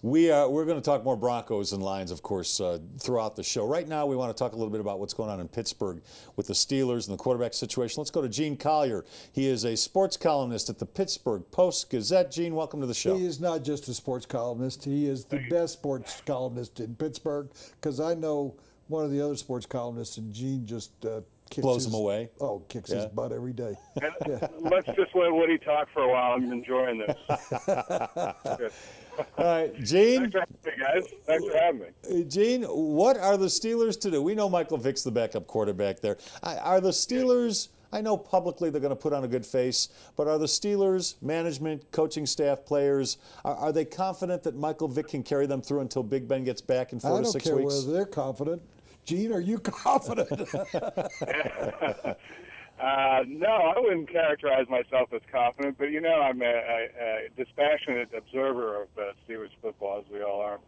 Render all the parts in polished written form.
We're going to talk more Broncos and Lions, of course, throughout the show. Right now, we want to talk a little bit about what's going on in Pittsburgh with the Steelers and the quarterback situation. Let's go to Gene Collier. He is a sports columnist at the Pittsburgh Post-Gazette. Gene, welcome to the show. He is not just a sports columnist. He is the best sports columnist in Pittsburgh, because I know one of the other sports columnists, and Gene just blows him away. Oh, kicks his butt every day. Yeah. Let's just let Woody talk for a while. I'm enjoying this. All right, Gene. Thanks for having me, guys. Thanks for having me. Gene, what are the Steelers to do? We know Michael Vick's the backup quarterback there. Are the Steelers, I know publicly they're going to put on a good face, but are the Steelers, management, coaching staff, players, are they confident that Michael Vick can carry them through until Big Ben gets back in 4 to 6 weeks? I don't care whether they're confident. Gene, are you confident? No, I wouldn't characterize myself as confident, but, you know, I'm a dispassionate observer of Steelers football, as we all are.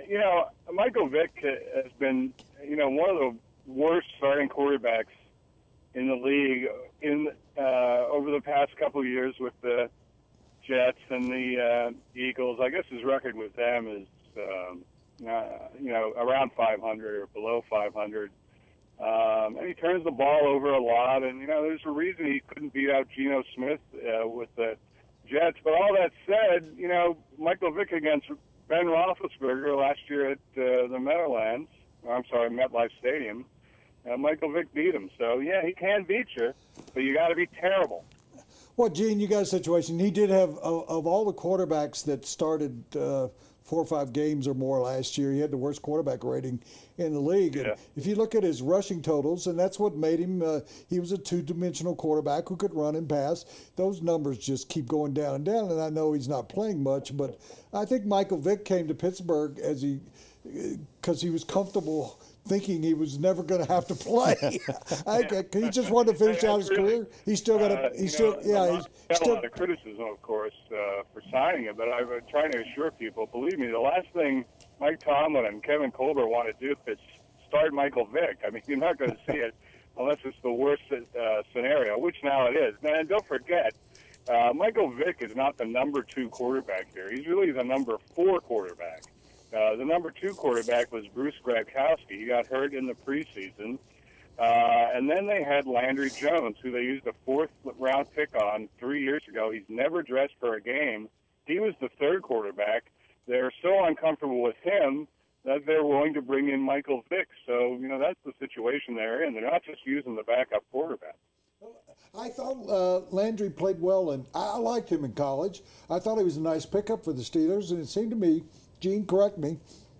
You know, Michael Vick has been, you know, one of the worst starting quarterbacks in the league over the past couple of years with the Jets and the Eagles. I guess his record with them is, you know, around 500 or below 500. And he turns the ball over a lot, and, you know, there's a reason he couldn't beat out Geno Smith with the Jets. But all that said, you know, Michael Vick against Ben Roethlisberger last year at the Meadowlands, I'm sorry, MetLife Stadium, Michael Vick beat him. So, yeah, he can beat you, but you got to be terrible. Well, Gene, you got a situation. He did have, of all the quarterbacks that started 4 or 5 games or more last year, he had the worst quarterback rating in the league. And if you look at his rushing totals, and that's what made him, he was a two-dimensional quarterback who could run and pass. Those numbers just keep going down and down, and I know he's not playing much, but I think Michael Vick came to Pittsburgh because he was comfortable thinking he was never going to have to play. He just wanted to finish out his career. He's still got a. He's still, yeah. He's still a lot of criticism, of course, for signing him. But I'm trying to assure people. Believe me, the last thing Mike Tomlin and Kevin Colbert want to do is start Michael Vick. I mean, you're not going to see it unless it's the worst scenario, which now it is. And don't forget, Michael Vick is not the number 2 quarterback here. He's really the number 4 quarterback. The number 2 quarterback was Bruce Gradkowski. He got hurt in the preseason. And then they had Landry Jones, who they used a 4th-round pick on 3 years ago. He's never dressed for a game. He was the 3rd quarterback. They're so uncomfortable with him that they're willing to bring in Michael Vick. So, you know, that's the situation they're in. They're not just using the backup quarterback. I thought Landry played well, and I liked him in college. I thought he was a nice pickup for the Steelers, and it seemed to me, Gene, correct me,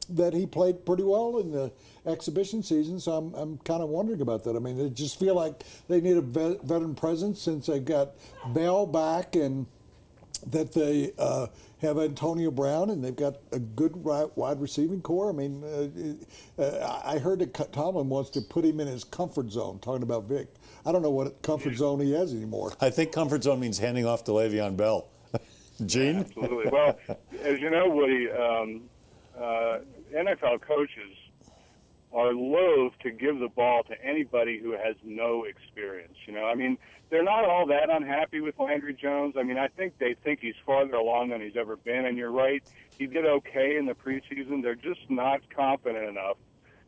that he played pretty well in the exhibition season, so I'm kind of wondering about that. I mean, they just feel like they need a veteran presence since they've got Bell back, and that they have Antonio Brown, and they've got a good wide receiving core. I mean, I heard that Tomlin wants to put him in his comfort zone, talking about Vic. I don't know what comfort zone he has anymore. I think comfort zone means handing off to Le'Veon Bell. Gene? Yeah, absolutely. Well, as you know, Woody, NFL coaches are loath to give the ball to anybody who has no experience. You know, I mean, they're not all that unhappy with Landry Jones. I mean, I think they think he's farther along than he's ever been. And you're right, he did okay in the preseason. They're just not confident enough.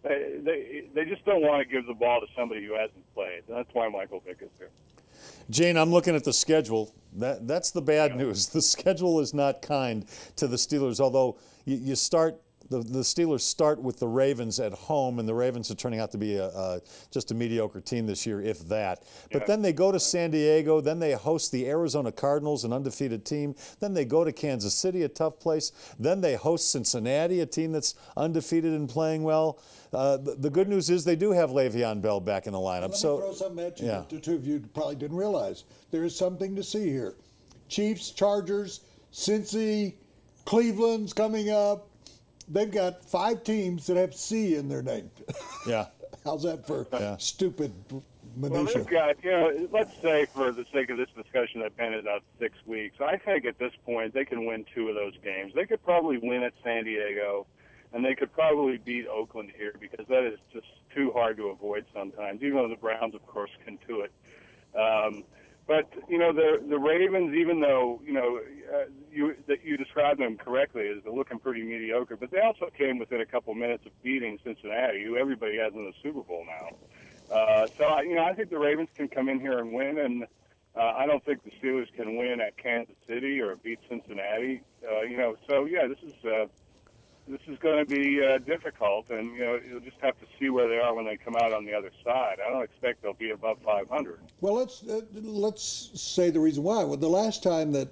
They just don't want to give the ball to somebody who hasn't played. That's why Michael Vick is here. Gene, I'm looking at the schedule. That's the bad news. The schedule is not kind to the Steelers, although you start the Steelers start with the Ravens at home, and the Ravens are turning out to be just a mediocre team this year, if that. But then they go to San Diego, then they host the Arizona Cardinals, an undefeated team. Then they go to Kansas City, a tough place. Then they host Cincinnati, a team that's undefeated and playing well. The good news is they do have Le'Veon Bell back in the lineup. Let me throw something at you that the two of you probably didn't realize. There is something to see here. Chiefs, Chargers, Cincy, Cleveland's coming up. They've got 5 teams that have C in their name. Yeah. How's that for stupid minutia? Well, they've got, you know, let's say for the sake of this discussion that Ben is out 6 weeks, I think at this point they can win 2 of those games. They could probably win at San Diego, and they could probably beat Oakland here because that is just too hard to avoid sometimes, even though the Browns, of course, can do it. But the Ravens, even though you described them correctly as they're looking pretty mediocre, but they also came within a couple minutes of beating Cincinnati, who everybody has in the Super Bowl now. So I think the Ravens can come in here and win, and I don't think the Steelers can win at Kansas City or beat Cincinnati. So yeah, this is going to be difficult, and you'll just have to see where they are when they come out on the other side. I don't expect they'll be above 500. Well, let's say the reason why. Well, the last time that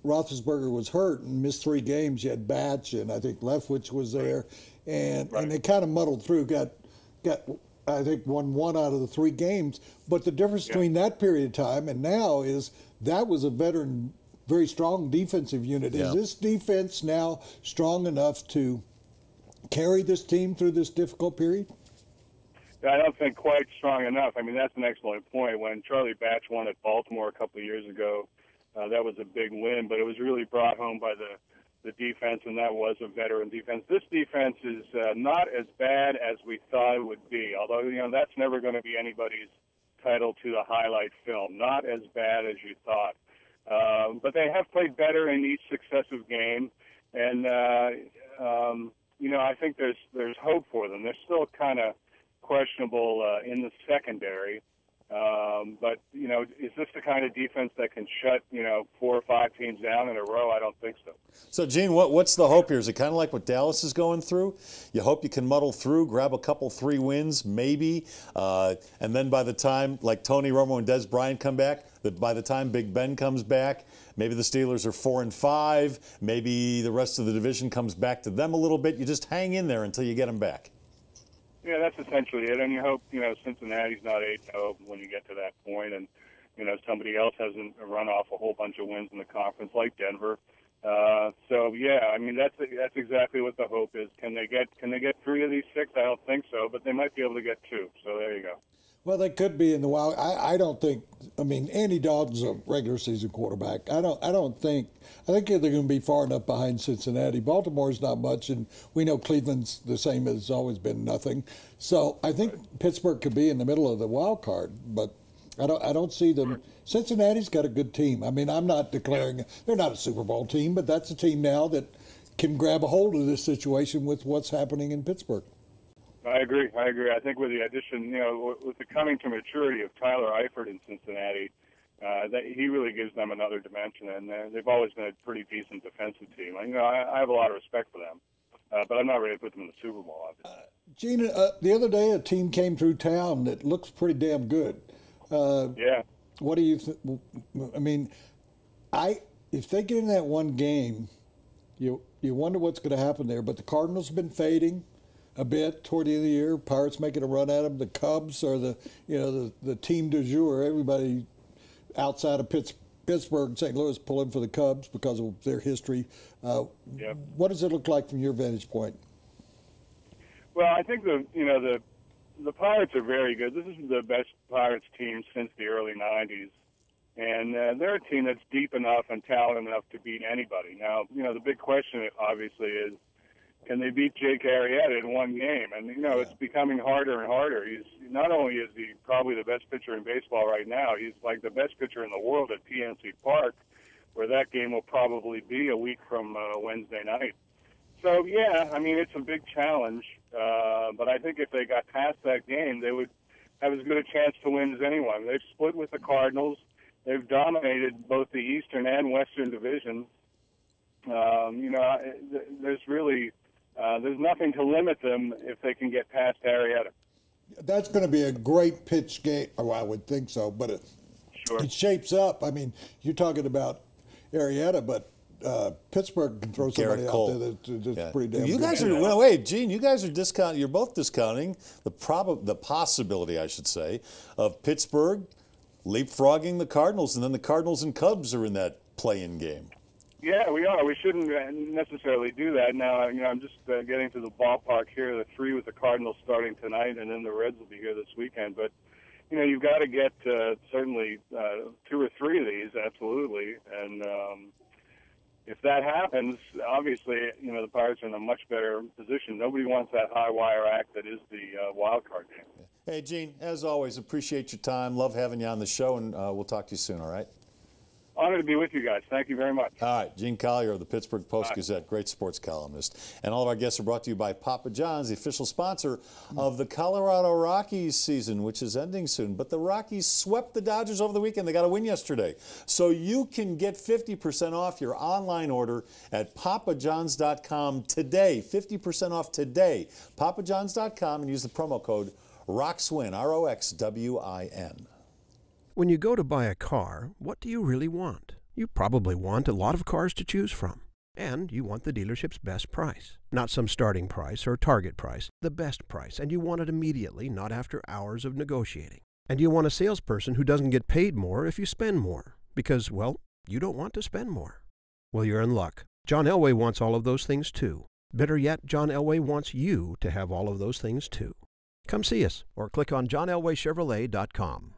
Roethlisberger was hurt and missed 3 games, you had Batch and I think Leftwich was there, and they kind of muddled through. Got I think won 1 out of the 3 games. But the difference between that period of time and now is that was a veteran, very strong defensive unit. Yeah. Is this defense now strong enough to carry this team through this difficult period? I don't think quite strong enough. I mean, that's an excellent point. When Charlie Batch won at Baltimore a couple of years ago, that was a big win, but it was really brought home by the defense, and that was a veteran defense. This defense is not as bad as we thought it would be, although, that's never going to be anybody's title to the highlight film. Not as bad as you thought. But they have played better in each successive game, and I think there's hope for them. They're still kind of questionable in the secondary, but is this the kind of defense that can shut 4 or 5 teams down in a row? I don't think so. So, Gene, what's the hope here? Is it kind of like what Dallas is going through? You hope you can muddle through, grab a couple 3 wins, maybe, and then by the time, like Tony Romo and Des Bryant come back, by the time Big Ben comes back, maybe the Steelers are 4-5. Maybe the rest of the division comes back to them a little bit. You just hang in there until you get them back. Yeah, that's essentially it. And you hope, Cincinnati's not 8-0 when you get to that point, and somebody else hasn't run off a whole bunch of wins in the conference like Denver. So yeah, I mean that's exactly what the hope is. Can they get 3 of these 6? I don't think so, but they might be able to get 2. So there you go. Well, they could be in the wild. I don't think. I mean, Andy Dalton's a regular season quarterback. I think they're going to be far enough behind Cincinnati. Baltimore's not much, and we know Cleveland's the same as always been, nothing. So I think Pittsburgh could be in the middle of the wild card, but I don't see them. Cincinnati's got a good team. I mean, I'm not declaring they're not a Super Bowl team, but that's a team now that can grab a hold of this situation with what's happening in Pittsburgh. I agree. I think with the addition, with the coming to maturity of Tyler Eifert in Cincinnati, that he really gives them another dimension, and they've always been a pretty decent defensive team. I have a lot of respect for them, but I'm not ready to put them in the Super Bowl, obviously. Gene, the other day a team came through town that looks pretty damn good. Yeah. What do you think? I mean, if they get in that one game, you wonder what's going to happen there. But the Cardinals have been fading a bit toward the end of the year. Pirates making a run at them. The Cubs are the team du jour. Everybody outside of Pittsburgh and St. Louis pulling for the Cubs because of their history. Yep. What does it look like from your vantage point? Well, I think the Pirates are very good. This is the best Pirates team since the early 90s. And they're a team that's deep enough and talented enough to beat anybody. Now, the big question, obviously, is can they beat Jake Arrieta in one game? And, it's becoming harder and harder. Not only is he probably the best pitcher in baseball right now, he's like the best pitcher in the world at PNC Park, where that game will probably be a week from Wednesday night. So, yeah, I mean, it's a big challenge. But I think if they got past that game, they would have as good a chance to win as anyone. They've split with the Cardinals. They've dominated both the Eastern and Western divisions. There's really there's nothing to limit them if they can get past Arrieta. That's going to be a great pitch game. Oh, I would think so, but it shapes up. I mean, you're talking about Arrieta, but Pittsburgh can throw somebody out there that's pretty damn good. You guys are wait, Gene. You guys are discounting. You're both discounting the possibility, I should say, of Pittsburgh leapfrogging the Cardinals, and then the Cardinals and Cubs are in that play-in game. Yeah, we are. We shouldn't necessarily do that. Now, I'm just getting to the ballpark here. The 3 with the Cardinals starting tonight, and then the Reds will be here this weekend. But, you've got to get certainly 2 or 3 of these, absolutely. And if that happens, obviously, the Pirates are in a much better position. Nobody wants that high wire act that is the wild card game. Hey, Gene, as always, appreciate your time. Love having you on the show, and we'll talk to you soon, all right? Honored to be with you guys. Thank you very much. All right, Gene Collier of the Pittsburgh Post-Gazette, great sports columnist. And all of our guests are brought to you by Papa John's, the official sponsor of the Colorado Rockies season, which is ending soon. But the Rockies swept the Dodgers over the weekend. They got a win yesterday. So you can get 50% off your online order at papajohns.com today. 50% off today. papajohns.com, and use the promo code ROXWIN, ROXWIN. When you go to buy a car, what do you really want? You probably want a lot of cars to choose from. And you want the dealership's best price. Not some starting price or target price, the best price. And you want it immediately, not after hours of negotiating. And you want a salesperson who doesn't get paid more if you spend more. Because, well, you don't want to spend more. Well, you're in luck. John Elway wants all of those things too. Better yet, John Elway wants you to have all of those things too. Come see us or click on johnelwaychevrolet.com.